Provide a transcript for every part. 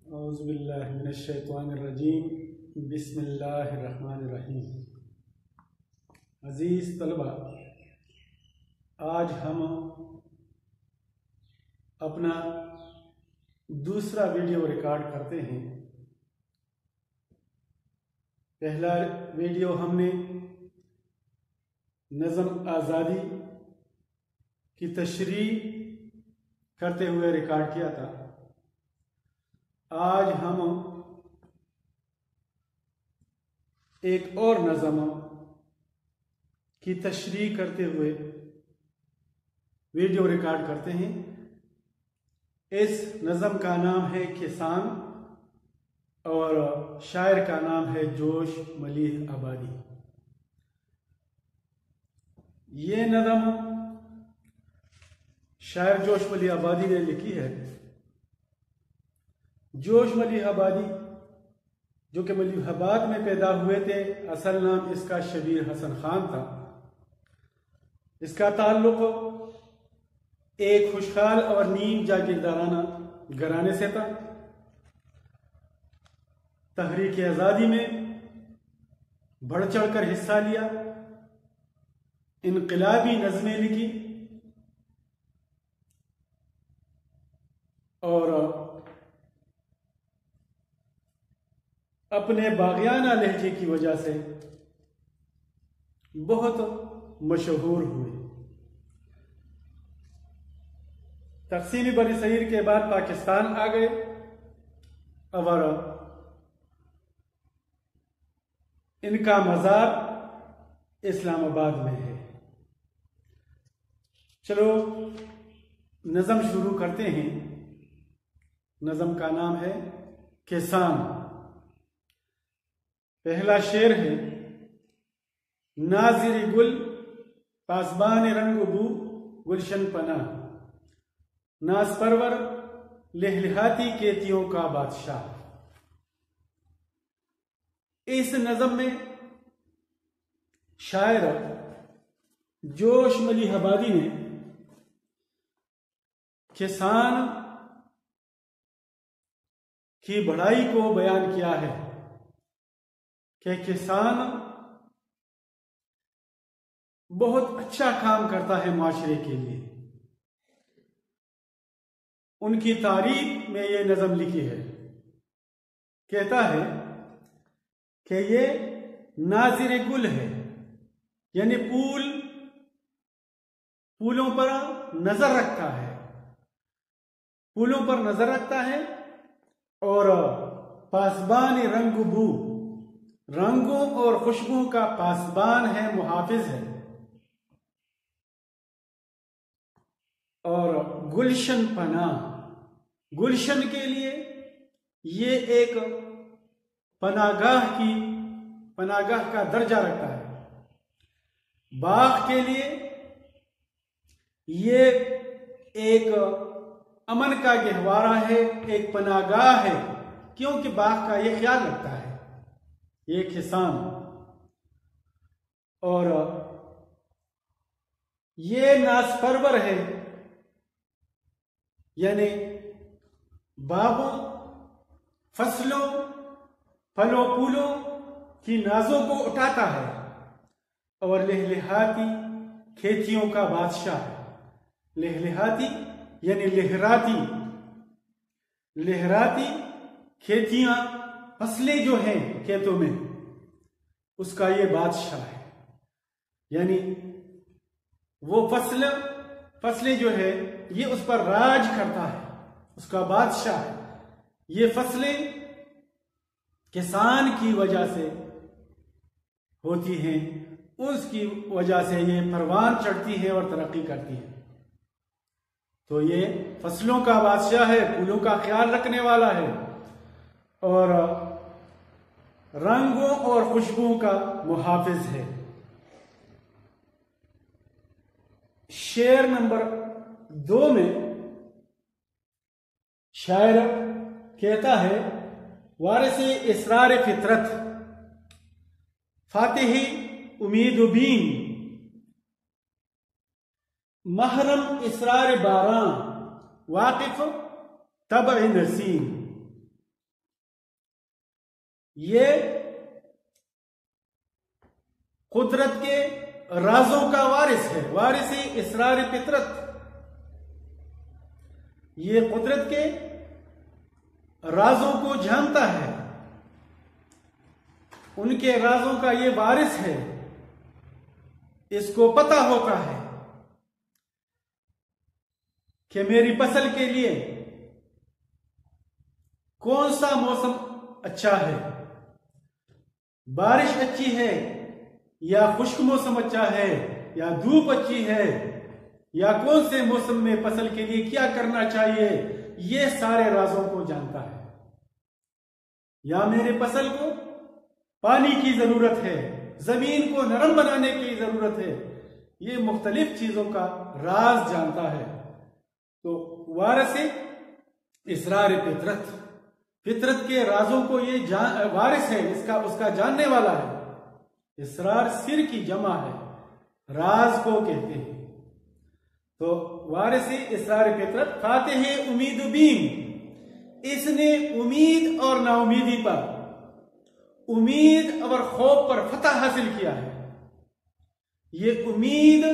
اعوذ باللہ من الشیطان الرجیم بسم اللہ الرحمن الرحیم۔ عزیز طلبہ، آج ہم اپنا دوسرا ویڈیو ریکارڈ کرتے ہیں۔ پہلا ویڈیو ہم نے نظم آزادی کی تشریح کرتے ہوئے ریکارڈ کیا تھا۔ آج ہم ایک اور نظم کی تشریح کرتے ہوئے ویڈیو ریکارڈ کرتے ہیں۔ اس نظم کا نام ہے کسان اور شاعر کا نام ہے جوش ملیح آبادی۔ یہ نظم شاعر جوش ملیح آبادی نے لکھی ہے۔ جوش ملیح آبادی جو کہ ملیح آباد میں پیدا ہوئے تھے، اصل نام اس کا شبیر حسن خان تھا۔ اس کا تعلق ایک خوشحال اور نیم جاگیردارانہ گھرانے سے تھا۔ تحریک آزادی میں بڑھ چڑھ کر حصہ لیا، انقلابی نظمیں لکھی اور اپنے باغیانہ لہجے کی وجہ سے بہت مشہور ہوئے۔ تقسیم بر صغیر کے بعد پاکستان آ گئے اور ان کا مزار اسلام آباد میں ہے۔ چلو نظم شروع کرتے ہیں۔ نظم کا نام ہے کسان۔ پہلا شعر ہے: ناظر گل پاسبان رنگ بو گلشن پناہ، ناز پرور لہلہاتی کیتیوں کا بادشاہ۔ اس نظم میں شاعر جوش ملیح آبادی نے کسان کی بڑائی کو بیان کیا ہے کہ کسان بہت اچھا کام کرتا ہے معاشرے کے لیے۔ ان کی تعریف میں یہ نظم لکھی ہے۔ کہتا ہے کہ یہ ناظر گل ہے، یعنی پھولوں پر نظر رکھتا ہے، پھولوں پر نظر رکھتا ہے، اور پاسبان رنگ بو، رنگوں اور خوشبو کا پاسبان ہے، محافظ ہے، اور گلشن پناہ، گلشن کے لیے یہ ایک پناہ گاہ کا درجہ رکھتا ہے۔ باغ کے لیے یہ ایک امن کا گہوارہ ہے، ایک پناہ گاہ ہے، کیونکہ باغ کا یہ خیال رکھتا ہے یہ کسان۔ اور یہ ناز پرور ہے، یعنی باغوں، فصلوں، پھلوں پھولوں کی نازوں کو اٹھاتا ہے، اور لہلہاتی کھیتیوں کا بادشاہ ہے۔ لہلہاتی یعنی لہراتی کھیتیاں، فصلیں جو ہیں کھیتوں میں، اس کا یہ بادشاہ ہے۔ یعنی وہ فصلیں جو ہے یہ اس پر راج کرتا ہے، اس کا بادشاہ ہے۔ یہ فصلیں کسان کی وجہ سے ہوتی ہیں، اس کی وجہ سے یہ پروان چڑھتی ہیں اور ترقی کرتی ہیں۔ تو یہ فصلوں کا بادشاہ ہے، پھولوں کا خیال رکھنے والا ہے، اور رنگوں اور خوشبو کا محافظ ہے۔ شعر نمبر 2 میں شاعر کہتا ہے: وارث اسرار فطرت، فاتحی امید و بین، محرم اسرار باراں، واقف طبع نسیم۔ یہ قدرت کے رازوں کا وارث ہے، وارث اسرار فطرت. یہ قدرت کے رازوں کو جانتا ہے، ان کے رازوں کا یہ وارث ہے. اس کو پتہ ہوتا ہے کہ میری فصل کے لیے کون سا موسم اچھا ہے، بارش اچھی ہے یا خشک موسم اچھا ہے، یا دھوپ اچھی ہے، یا کون سے موسم میں فصل کے لیے کیا کرنا چاہیے. یہ سارے رازوں کو جانتا ہے. یا میرے فصل کو پانی کی ضرورت ہے، زمین کو نرم بنانے کی ضرورت ہے. یہ مختلف چیزوں کا راز جانتا ہے. تو وارث اسرار فطرت، فطرت کے رازوں کو یہ وارث ہے، اس کا جاننے والا ہے. اسرار سر کی جمع ہے، راز کو کہتے ہیں. تو وارث اسرار فطرت، فاتح امید بین، اس نے امید اور نا امیدی پر، امید اور خوف پر فتح حاصل کیا ہے. یہ امید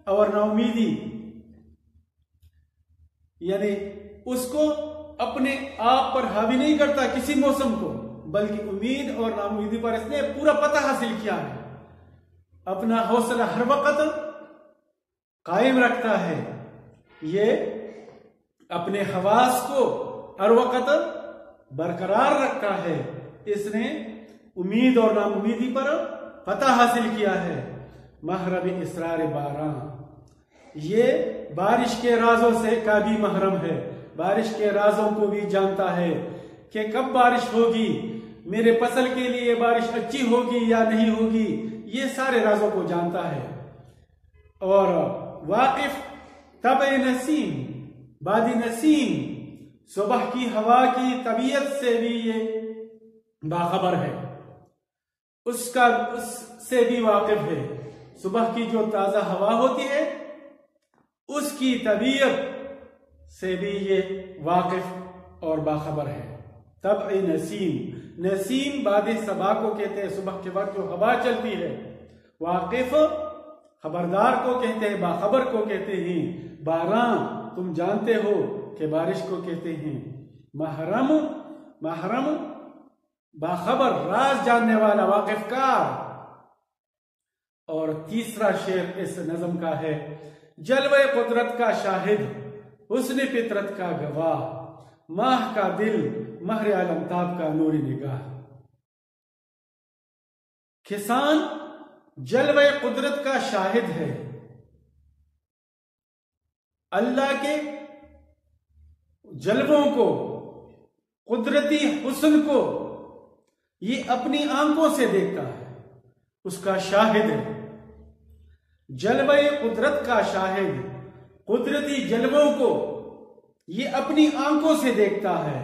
اور نا امیدی یعنی اس کو اپنے آپ پر حاوی نہیں کرتا کسی موسم کو، بلکہ امید اور نا امیدی پر اس نے پورا فتح حاصل کیا ہے. اپنا حوصلہ ہر وقت قائم رکھتا ہے. یہ اپنے حواس کو ہر وقت برقرار رکھتا ہے. اس نے امید اور نا امیدی پر فتح حاصل کیا ہے. محرم اسرار باراں، یہ بارش کے رازوں سے کا بھی محرم ہے. بارش کے رازوں کو بھی جانتا ہے کہ کب بارش ہوگی، میرے فصل کے لیے بارش اچھی ہوگی یا نہیں ہوگی. یہ سارے رازوں کو جانتا ہے. اور واقف طبع نسیم، بادی نسیم، صبح کی ہوا کی طبیعت سے بھی یہ باخبر ہے، اس سے بھی واقف ہے. صبح کی جو تازہ ہوا ہوتی ہے اس کی طبیعت سے بھی یہ واقف اور باخبر ہے. طبع نسیم، نسیم باد صبا کو کہتے ہیں، صبح کے وقت جو ہوا چلتی ہے. واقف خبردار کو کہتے ہیں، باخبر کو کہتے ہیں. باراں تم جانتے ہو کہ بارش کو کہتے ہیں. محرم، محرم باخبر، راز جاننے والا، واقف کار. اور تیسرا شعر اس نظم کا ہے، جلوہ قدرت کا شاہد، حسن فطرت کا گواہ، ماہ کا دل، مہر عالمتاب کا نوری نگاہ. کسان جلوہ قدرت کا شاہد ہے، اللہ کے جلووں کو، قدرتی حسن کو یہ اپنی آنکھوں سے دیکھتا ہے، اس کا شاہد ہے. جلوہ قدرت کا شاہد، قدرتی جلووں کو یہ اپنی آنکھوں سے دیکھتا ہے.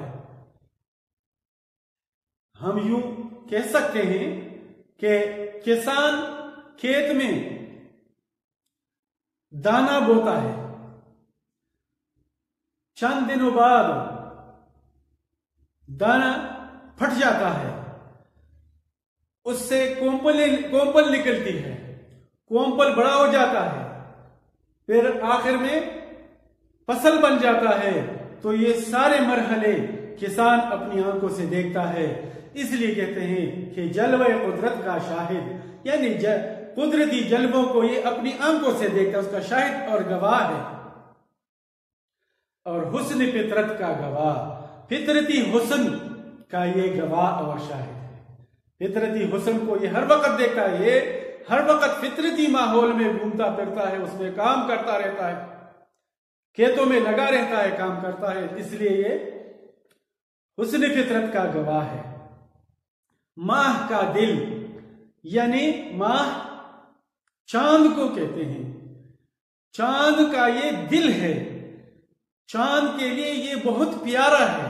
ہم یوں کہہ سکتے ہیں کہ کسان کھیت میں دانا بوتا ہے، چند دنوں بعد دانا پھٹ جاتا ہے، اس سے کومپل نکلتی ہے، کومپل بڑا ہو جاتا ہے، پھر آخر میں فصل بن جاتا ہے. تو یہ سارے مرحلے کسان اپنی آنکھوں سے دیکھتا ہے. اس لیے کہتے ہیں کہ جلوہ قدرت کا شاہد، یعنی قدرتی جلووں کو یہ اپنی آنکھوں سے دیکھتا ہے، اس کا شاہد اور گواہ ہے. اور حسن فطرت کا گواہ، فطرتی حسن کا یہ گواہ اور شاہد ہے. فطرتی حسن کو یہ ہر وقت دیکھتا ہے، یہ ہر وقت فطرتی ماحول میں گھومتا پھرتا ہے، اس میں کام کرتا رہتا ہے، کھیتوں میں لگا رہتا ہے، کام کرتا ہے. اس لیے یہ حسن فطرت کا گواہ ہے. ماہ کا دل، یعنی ماہ چاند کو کہتے ہیں. چاند کا یہ دل ہے، چاند کے لیے یہ بہت پیارا ہے،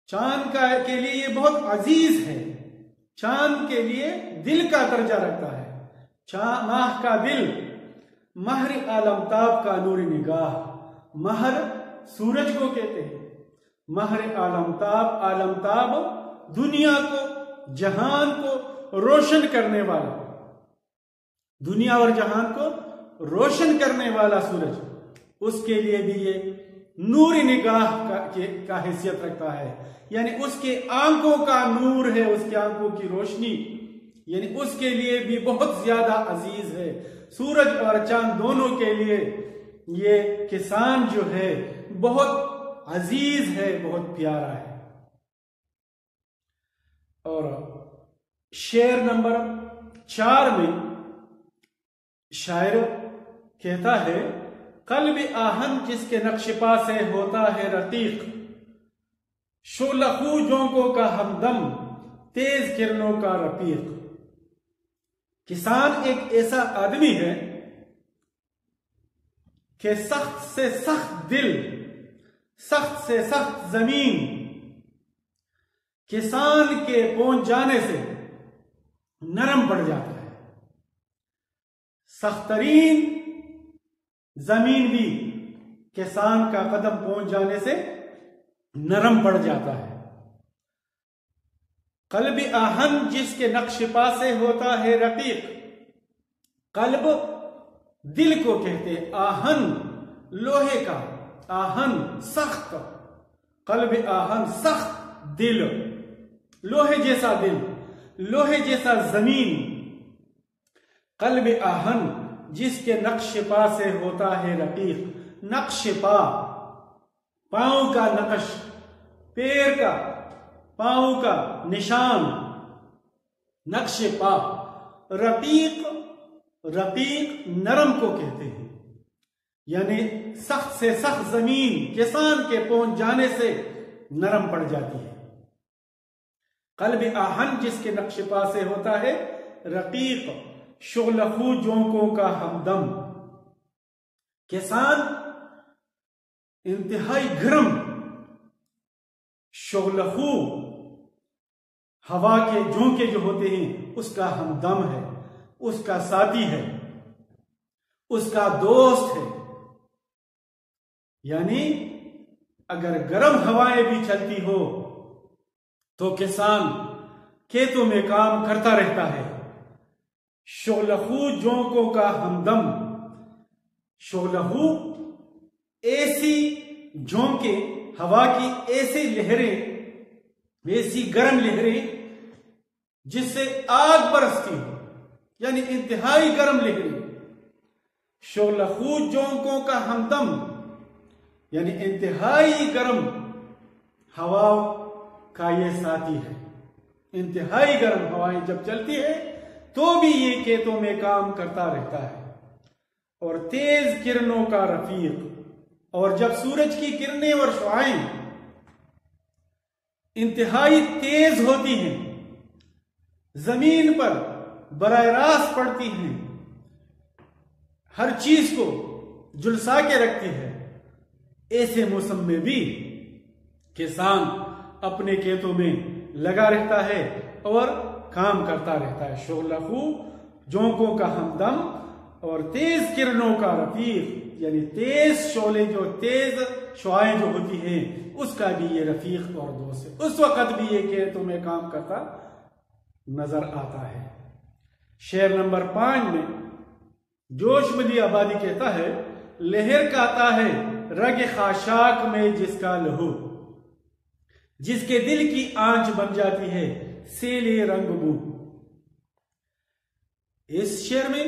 چاند کے لیے یہ بہت عزیز ہے، چاند کے لیے دل کا درجہ رکھتا ہے. ماہ کا دل، مہر عالمتاب کا نور نگاہ. مہر سورج کو کہتے ہیں، مہر عالمتاب، عالمتاب دنیا کو جہان کو روشن کرنے والا، دنیا اور جہان کو روشن کرنے والا سورج، اس کے لیے بھی یہ نوری نگاہ کا حیثیت رکھتا ہے، یعنی اس کے آنکھوں کا نور ہے، اس کی آنکھوں کی روشنی، یعنی اس کے لیے بھی بہت زیادہ عزیز ہے۔ سورج اور چاند دونوں کے لیے یہ کسان جو ہے بہت عزیز ہے، بہت پیارا ہے۔ اور شعر نمبر 4 میں شاعر کہتا ہے، قلب آہن جس کے نقش پا سے ہوتا ہے رقیق، شعلہ خو جونکوں کا ہمدم، تیز کرنوں کا رفیق۔ کسان ایک ایسا آدمی ہے کہ سخت سے سخت دل، سخت سے سخت زمین کسان کے پہنچ جانے سے نرم پڑ جاتا ہے۔ سخت ترین زمین بھی کسان کا قدم پہنچ جانے سے نرم پڑ جاتا ہے۔ قلب آہن جس کے نقش پا سے ہوتا ہے رقیق، قلب دل کو کہتے ہیں، آہن لوہے کا، آہن سخت، قلب آہن سخت دل، لوہے جیسا دل، لوہے جیسا زمین، قلب آہن جس کے نقش پا سے ہوتا ہے رقیق۔ نقش پا، پاؤں کا نقش، پیر کا، پاؤں کا نشان، نقش پا۔ رقیق، رقیق نرم کو کہتے ہیں، یعنی سخت سے سخت زمین کسان کے پہنچ جانے سے نرم پڑ جاتی ہے۔ قلب آہن جس کے نقش پا سے ہوتا ہے رقیق، شعلہ خو جونکوں کا ہمدم۔ کسان انتہائی گرم، شعلہ خو ہوا کے جھونکے جو ہوتے ہیں اس کا ہمدم ہے، اس کا ساتھی ہے، اس کا دوست ہے۔ یعنی اگر گرم ہوائیں بھی چلتی ہو تو کسان کھیتوں میں کام کرتا رہتا ہے۔ شعلہ خو جونکوں کا ہمدم، شعلہ خو ایسی جھونکے، ہوا کی ایسی لہریں، ایسی گرم لہریں جس سے آگ برستی ہو، یعنی انتہائی گرم لہریں۔ شعلہ خو جونکوں کا ہمدم، یعنی انتہائی گرم ہوا کا یہ ساتھی ہے۔ انتہائی گرم ہوائیں جب چلتی ہے تو بھی یہ کھیتوں میں کام کرتا رہتا ہے۔ اور تیز کرنوں کا رفیق، اور جب سورج کی کرنیں اور شعاعیں انتہائی تیز ہوتی ہیں، زمین پر براہ راست پڑتی ہیں، ہر چیز کو جھلسا کے رکھتی ہے، ایسے موسم میں بھی کسان اپنے کھیتوں میں لگا رہتا ہے اور کام کرتا رہتا ہے۔ شعلہ خو جونکوں کا ہمدم اور تیز کرنوں کا رفیق، یعنی تیز شعلے جو، تیز شعاعیں جو ہوتی ہیں اس کا بھی یہ رفیق اور دوست ہے۔ اس وقت بھی یہ کھیتوں میں کام کرتا نظر آتا ہے۔ شعر نمبر 5 میں جوش مدی آبادی کہتا ہے، لہر کہتا ہے رگ خاشاک میں جس کا لہو، جس کے دل کی آنچ بن جاتی ہے سیلے رنگ بو۔ اس شعر میں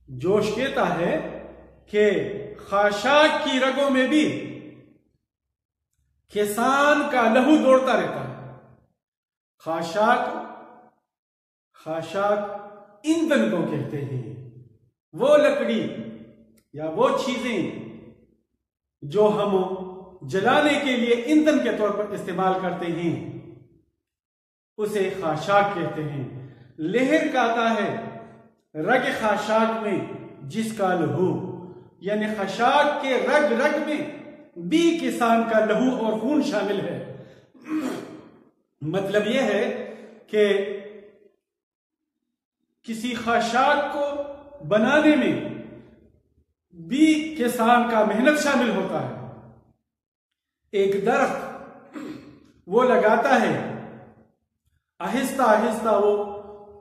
جوش کہتا ہے کہ خاشاک کی رگوں میں بھی کسان کا لہو دوڑتا رہتا ہے۔ خاشاک ایندھن کو کہتے ہیں، وہ لکڑی یا وہ چیزیں جو ہم جلانے کے لیے ایندھن کے طور پر استعمال کرتے ہیں، اسے خاشاک کہتے ہیں۔ لہر کہتا ہے رگ خاشاک میں جس کا لہو، یعنی خاشاک کے رگ رگ میں بھی کسان کا لہو اور خون شامل ہے۔ مطلب یہ ہے کہ کسی خاشاک کو بنانے میں بھی کسان کا محنت شامل ہوتا ہے۔ ایک درخت وہ لگاتا ہے، آہستہ آہستہ وہ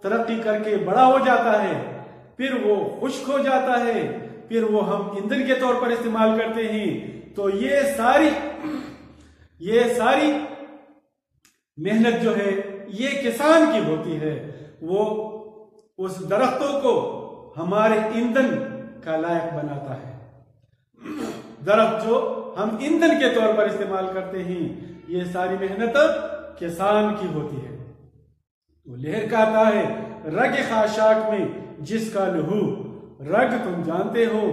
ترقی کر کے بڑا ہو جاتا ہے، پھر وہ خشک ہو جاتا ہے، پھر وہ ہم ایندھن کے طور پر استعمال کرتے ہیں۔ تو یہ ساری محنت جو ہے یہ کسان کی ہوتی ہے، وہ اس درختوں کو ہمارے ایندھن کا لائق بناتا ہے۔ درخت جو ہم ایندھن کے طور پر استعمال کرتے ہیں، یہ ساری محنت کسان کی ہوتی ہے۔ وہ لہر کہتا ہے رگ خاشاک میں جس کا لہو، رگ تم جانتے ہو،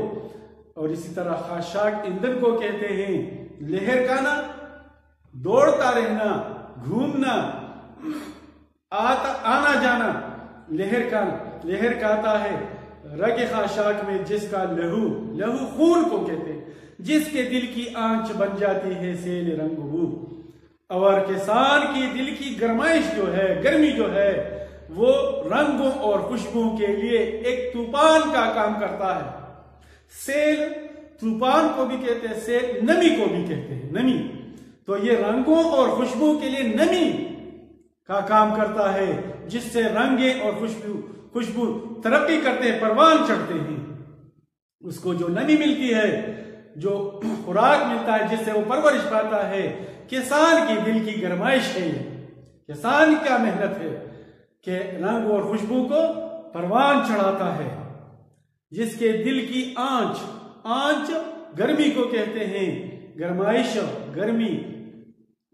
اور اسی طرح خاشاک ایندھن کو کہتے ہیں۔ لہر کا نا دوڑتا رہنا، گھومنا، آنا جانا، لہر کہتا ہے رگ خاشاک میں جس کا لہو خون کو کہتے ہیں، جس کے دل کی آنچ بن جاتی ہے سیل رنگ بو۔ اور کسان کی دل کی گرمائش جو ہے، گرمی جو ہے، وہ رنگوں اور خوشبو کے لیے ایک طوفان کا کام کرتا ہے۔ سیل طوفان کو بھی کہتے ہیں، سیل نمی کو بھی کہتے ہیں، نمی۔ تو یہ رنگوں اور خوشبو کے لیے نمی کا کام کرتا ہے، جس سے رنگیں اور خوشبو ترقی کرتے ہیں، پروان چڑھتے ہیں۔ اس کو جو نمی ملتی ہے، جو خوراک ملتا ہے، جس سے وہ پرورش پاتا ہے، کسان کی دل کی گرمائش ہے، کسان کا محنت ہے کہ رنگ اور خوشبو کو پروان چڑھاتا ہے۔ جس کے دل کی آنچ گرمی کو کہتے ہیں، گرمائش، گرمی،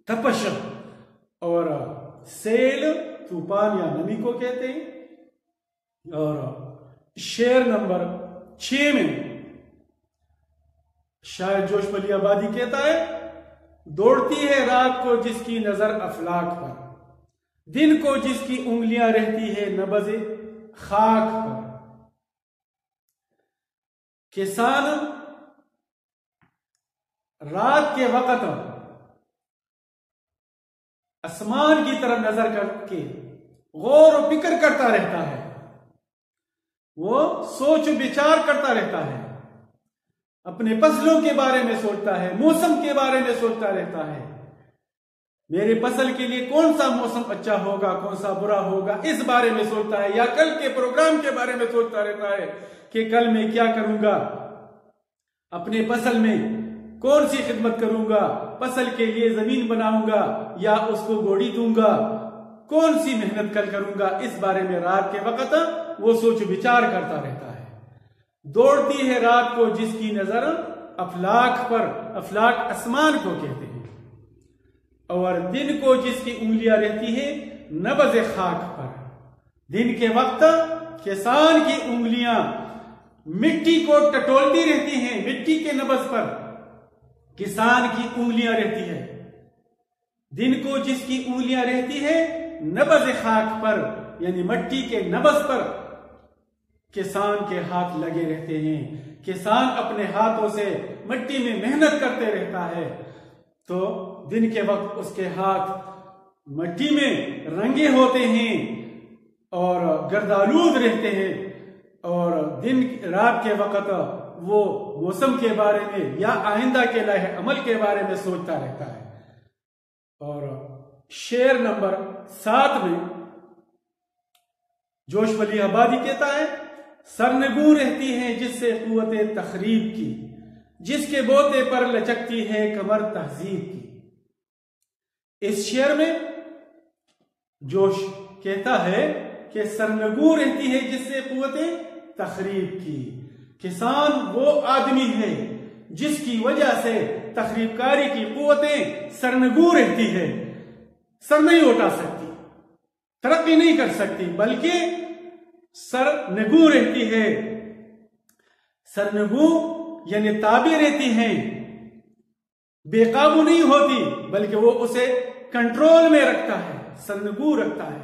تپش، اور سیل طوفان یا نمی کو کہتے ہیں۔ اور شعر نمبر 6 میں شاعر جوش پلی آبادی کہتا ہے دوڑتی ہے رات کو جس کی نظر افلاک پر، دن کو جس کی انگلیاں رہتی ہے نبض خاک پر۔ کسان رات کے وقت آسمان کی طرف نظر کر کے غور و فکر کرتا رہتا ہے، وہ سوچ و بچار کرتا رہتا ہے، اپنے فصلوں کے بارے میں سوچتا ہے، موسم کے بارے میں سوچتا رہتا ہے، میرے فصل کے لیے کون سا موسم اچھا ہوگا، کون سا برا ہوگا، اس بارے میں سوچتا ہے، یا کل کے پروگرام کے بارے میں سوچتا رہتا ہے کہ کل میں کیا کروں گا، اپنے فصل میں کون سی خدمت کروں گا، فصل کے لیے زمین بناؤں گا یا اس کو گوڑی دوں گا، کون سی محنت کل کروں گا، اس بارے میں رات کے وقت وہ سوچ بچار کرتا رہتا ہے۔ دوڑتی ہے رات کو جس کی نظر افلاک پر، افلاک آسمان کو کہتے ہیں، اور دن کو جس کی انگلیاں رہتی ہیں نبض خاک پر۔ دن کے وقت کسان کی انگلیاں مٹی کو ٹٹولتی رہتی ہیں، مٹی کے نبض پر کسان کی انگلیاں رہتی ہے، دن کو جس کی انگلیاں رہتی ہے نبض خاک پر، یعنی مٹی کے نبض پر کسان کے ہاتھ لگے رہتے ہیں۔ کسان اپنے ہاتھوں سے مٹی میں محنت کرتے رہتا ہے، تو دن کے وقت اس کے ہاتھ مٹی میں رنگے ہوتے ہیں اور گردآلود رہتے ہیں، اور رات کے وقت وہ موسم کے بارے میں یا آئندہ کے لائحہ عمل کے بارے میں سوچتا رہتا ہے۔ اور شعر نمبر 7 میں جوش ولی آبادی کہتا ہے سرنگوں رہتی ہے جس سے قوت تخریب کی، جس کے بوتے پر لچکتی ہے کمر تہذیب کی۔ اس شعر میں جوش کہتا ہے کہ سرنگوں رہتی ہے جس سے قوت تخریب کی، کسان وہ آدمی ہے جس کی وجہ سے تخریب کاری کی قوتیں سرنگوں رہتی ہے، سر نہیں اٹھا سکتی، ترقی نہیں کر سکتی، بلکہ سرنگوں رہتی ہے۔ سرنگوں یعنی تابع رہتی ہیں، بے قابو نہیں ہوتی، بلکہ وہ اسے کنٹرول میں رکھتا ہے، سرنگوں رکھتا ہے۔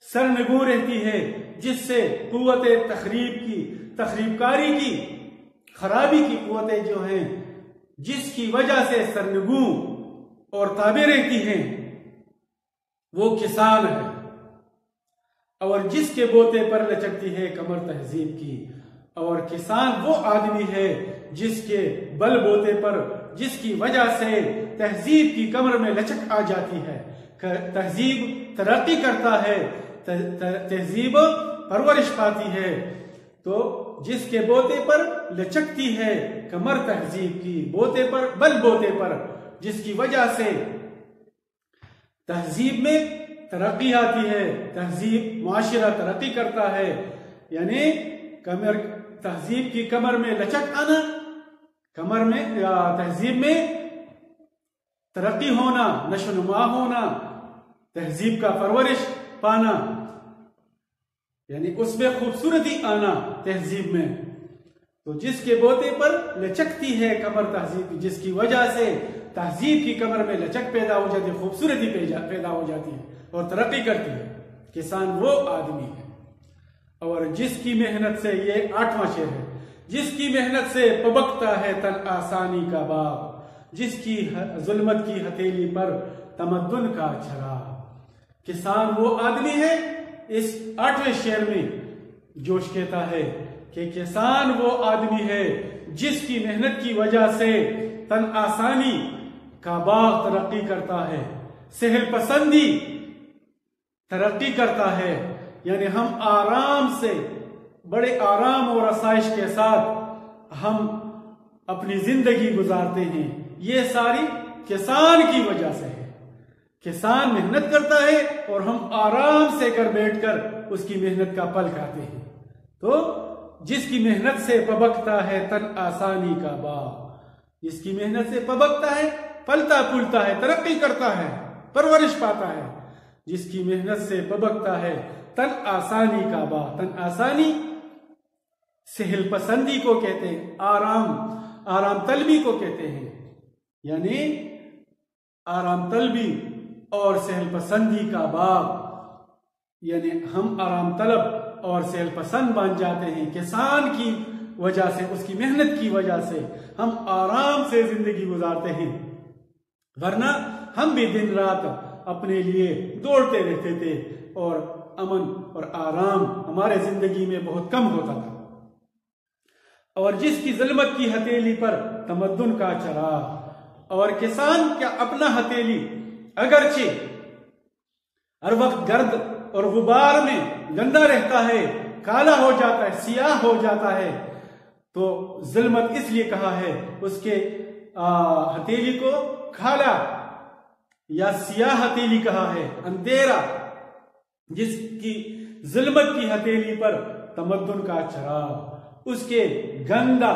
سرنگوں رہتی ہے جس سے قوت تخریب کی، تخریب کاری کی، خرابی کی قوتیں جو ہیں، جس کی وجہ سے سرنگوں اور تابع رہتی ہیں، وہ کسان ہے، اور جس کے بوتے پر لچکتی ہے کمر تہذیب کی۔ اور کسان وہ آدمی ہے جس کے بل بوتے پر جس کی وجہ سے تہذیب کی کمر میں لچک آ جاتی ہے، تہذیب ترقی کرتا ہے، تہذیب پرورش پاتی ہے، تو جس کے بوتے پر لچکتی ہے کمر تہذیب کی، بوتے پر بل بوتے پر، جس کی وجہ سے تہذیب میں ترقی آتی ہے، تہذیب معاشرہ ترقی کرتا ہے، یعنی تہذیب کی کمر میں لچک آنا، کمر میں تہذیب میں ترقی ہونا، نشو نما ہونا، تہذیب کا پرورش پانا، یعنی اس میں خوبصورتی آنا تہذیب میں، تو جس کے بوتے پر لچکتی ہے کمر تہذیب کی، جس کی وجہ سے تہذیب کی کمر میں لچک پیدا ہو جاتی ہے، خوبصورتی پیدا ہو جاتی ہے اور ترقی کرتی ہے۔ کسان وہ آدمی ہے، اور جس کی محنت سے، یہ 8واں شعر ہے، جس کی محنت سے پبکتا ہے تن آسانی کا باغ، جس کی ظلمت کی ہتھیلی پر تمدن کا چراغ۔ کسان وہ آدمی ہے، اس 8ویں شعر میں جوش کہتا ہے کہ کسان وہ آدمی ہے جس کی محنت کی وجہ سے تن آسانی کا باغ ترقی کرتا ہے، سہل پسندی ترقی کرتا ہے، یعنی ہم آرام سے، بڑے آرام اور آسائش کے ساتھ ہم اپنی زندگی گزارتے ہیں، یہ ساری کسان کی وجہ سے ہے۔ کسان محنت کرتا ہے اور ہم آرام سے گھر بیٹھ کر اس کی محنت کا پھل کھاتے ہیں، تو جس کی محنت سے پبکتا ہے تن آسانی کا باغ، جس کی محنت سے پبکتا ہے، پھلتا پھولتا ہے، ترقی کرتا ہے، پرورش پاتا ہے، جس کی محنت سے پبکتا ہے تن آسانی کا باغ۔ تن آسانی سہل پسندی کو کہتے ہیں، آرام طلبی کو کہتے ہیں، یعنی آرام طلبی اور سہل پسندی کا باغ، یعنی ہم آرام طلب اور سہل پسند بن جاتے ہیں کسان کی وجہ سے، اس کی محنت کی وجہ سے ہم آرام سے زندگی گزارتے ہیں، ورنہ ہم بھی دن رات اپنے لیے دوڑتے رہتے تھے اور امن اور آرام ہمارے زندگی میں بہت کم ہوتا تھا۔ اور جس کی ظلمت کی ہتھیلی پر تمدن کا چراغ، اور کسان کا اپنا ہتھیلی اگرچہ ہر وقت گرد اور غبار میں گندا رہتا ہے، کالا ہو جاتا ہے، سیاہ ہو جاتا ہے، تو ظلمت اس لیے کہا ہے، اس کے ہتھیلی کو کالا یا سیاہ ہتھیلی کہا ہے، اندھیرا، جس کی ظلمت کی ہتھیلی پر تمدن کا چراغ، اس کے گندا،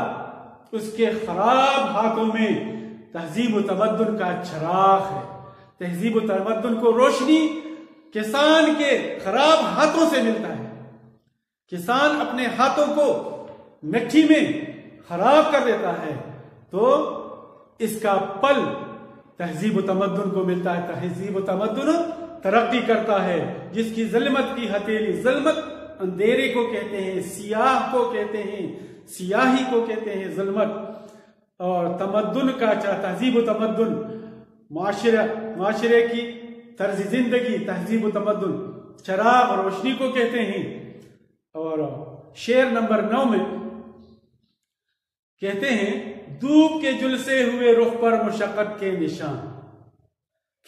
اس کے خراب ہاتھوں میں تہذیب و تمدن کا چراغ ہے۔ تہذیب و تمدن کو روشنی کسان کے خراب ہاتھوں سے ملتا ہے۔ کسان اپنے ہاتھوں کو مٹی میں خراب کر دیتا ہے تو اس کا پل تہذیب و تمدن کو ملتا ہے۔ تہذیب و تمدن ترقی کرتا ہے، جس کی ظلمت کی ہتھیلی، ظلمت اندھیرے کو کہتے ہیں، سیاہ کو کہتے ہیں، سیاہی کو کہتے ہیں ظلمت، اور تمدن کا تہذیب و تمدن، معاشرے کی طرز زندگی، تہذیب و تمدن، چراغ اور روشنی کو کہتے ہیں۔ اور شعر نمبر 9 میں کہتے ہیں، دھوپ کے جلسے ہوئے رخ پر مشقت کے نشان،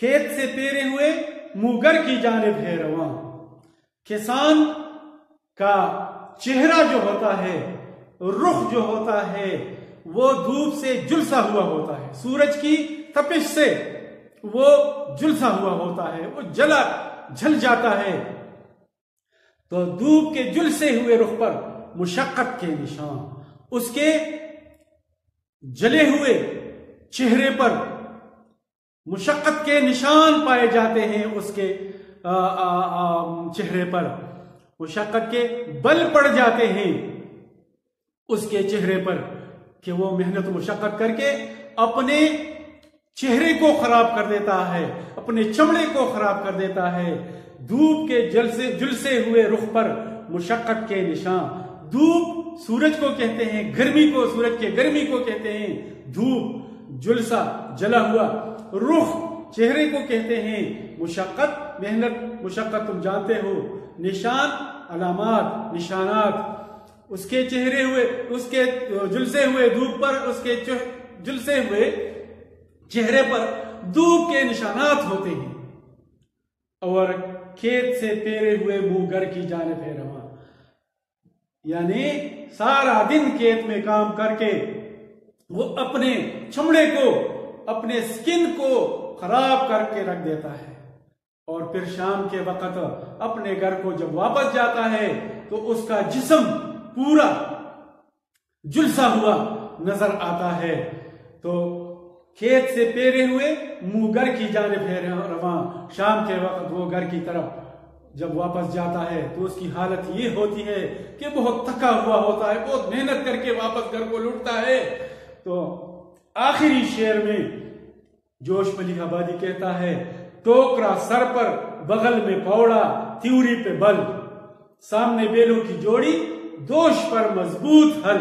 کھیت سے پیرے ہوئے موگر کی جانب ہے رواں۔ کسان کا چہرہ جو ہوتا ہے، رخ جو ہوتا ہے، وہ دھوپ سے جلسا ہوا ہوتا ہے، سورج کی تپش سے وہ جلسا ہوا ہوتا ہے، وہ جل جاتا ہے۔ تو دھوپ کے جلسے ہوئے رخ پر مشقت کے نشان، اس کے جلے ہوئے چہرے پر مشقت کے نشان پائے جاتے ہیں، اس کے چہرے پر مشقت کے بل پڑ جاتے ہیں اس کے چہرے پر، کہ وہ محنت و مشقت کر کے اپنے چہرے کو خراب کر دیتا ہے، اپنے چمڑے کو خراب کر دیتا ہے۔ دھوپ کے جلسے ہوئے رخ پر مشقت کے نشان، دھوپ سورج کو کہتے ہیں، گرمی کو، سورج کے گرمی کو کہتے ہیں دھوپ، جلسا جلا ہوا رخ چہرے کو کہتے ہیں مشقت، محنت، مشقت تم جانتے ہو، نشان، علامات، نشانات، اس کے چہرے ہوئے، اس کے جلسے ہوئے دھوپ پر، اس کے جلسے ہوئے چہرے پر دھوپ کے نشانات ہوتے ہیں اور کھیت سے پیرے ہوئے منہ گھر کی جانب ہے رواں. یعنی سارا دن کھیت میں کام کر کے وہ اپنے چمڑے کو، اپنے سکن کو خراب کر کے رکھ دیتا ہے، اور پھر شام کے وقت اپنے گھر کو جب واپس جاتا ہے تو اس کا جسم پورا جلسا ہوا نظر آتا ہے. تو کھیت سے پیرے ہوئے منہ گھر کی جانب ہے رواں. شام کے وقت وہ گھر کی طرف جب واپس جاتا ہے تو اس کی حالت یہ ہوتی ہے کہ بہت تھکا ہوا ہوتا ہے، بہت محنت کر کے واپس گھر کو لوٹتا ہے. تو آخری شعر میں جوش ملک آبادی کہتا ہے، ٹوکرا سر پر بغل میں پوڑا، تیوری پہ بل، سامنے بیلوں کی جوڑی، دوش پر مضبوط حل.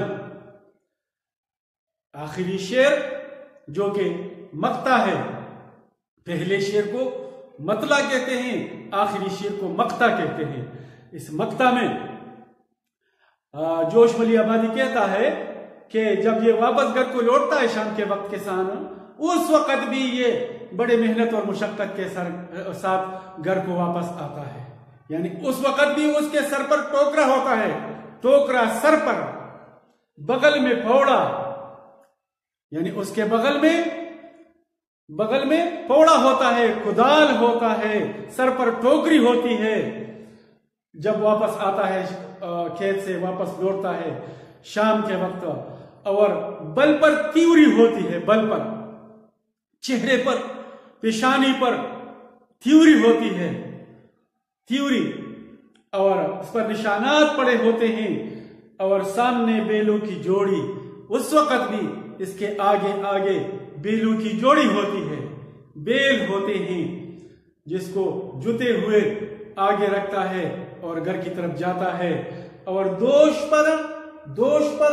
آخری شعر جو کہ مقطع ہے، پہلے شعر کو مطلع کہتے ہیں، آخری شعر کو مقطع کہتے ہیں. اس مقطع میں جوش ملی آبادی کہتا ہے کہ جب یہ واپس گھر کو لوٹتا ہے شام کے وقت کسان، اس وقت بھی یہ بڑے محنت اور مشقت کے ساتھ گھر کو واپس آتا ہے. یعنی اس وقت بھی اس کے سر پر ٹوکرا ہوتا ہے، ٹوکرا سر پر، بغل میں پھوڑا، یعنی اس کے بغل میں پوڑا ہوتا ہے، کدال ہوتا ہے، سر پر ٹوکری ہوتی ہے. جب واپس آتا ہے کھیت سے واپس لوٹتا ہے شام کے وقت، اور بل پر تیوری ہوتی ہے، بل پر، چہرے پر، پیشانی پر تیوری ہوتی ہے، تیوری، اور اس پر نشانات پڑے ہوتے ہیں، اور سامنے بیلوں کی جوڑی. اس وقت بھی اس کے آگے آگے بیلوں کی جوڑی ہوتی ہے، بیل ہوتے ہیں جس کو جتے ہوئے آگے رکھتا ہے اور گھر کی طرف جاتا ہے. اور دوش پر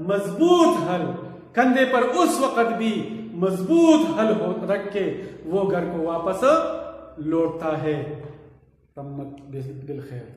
مضبوط حل، کندھے پر اس وقت بھی مضبوط حل رکھ کے وہ گھر کو واپس لوٹتا ہے. تمت بالخیر.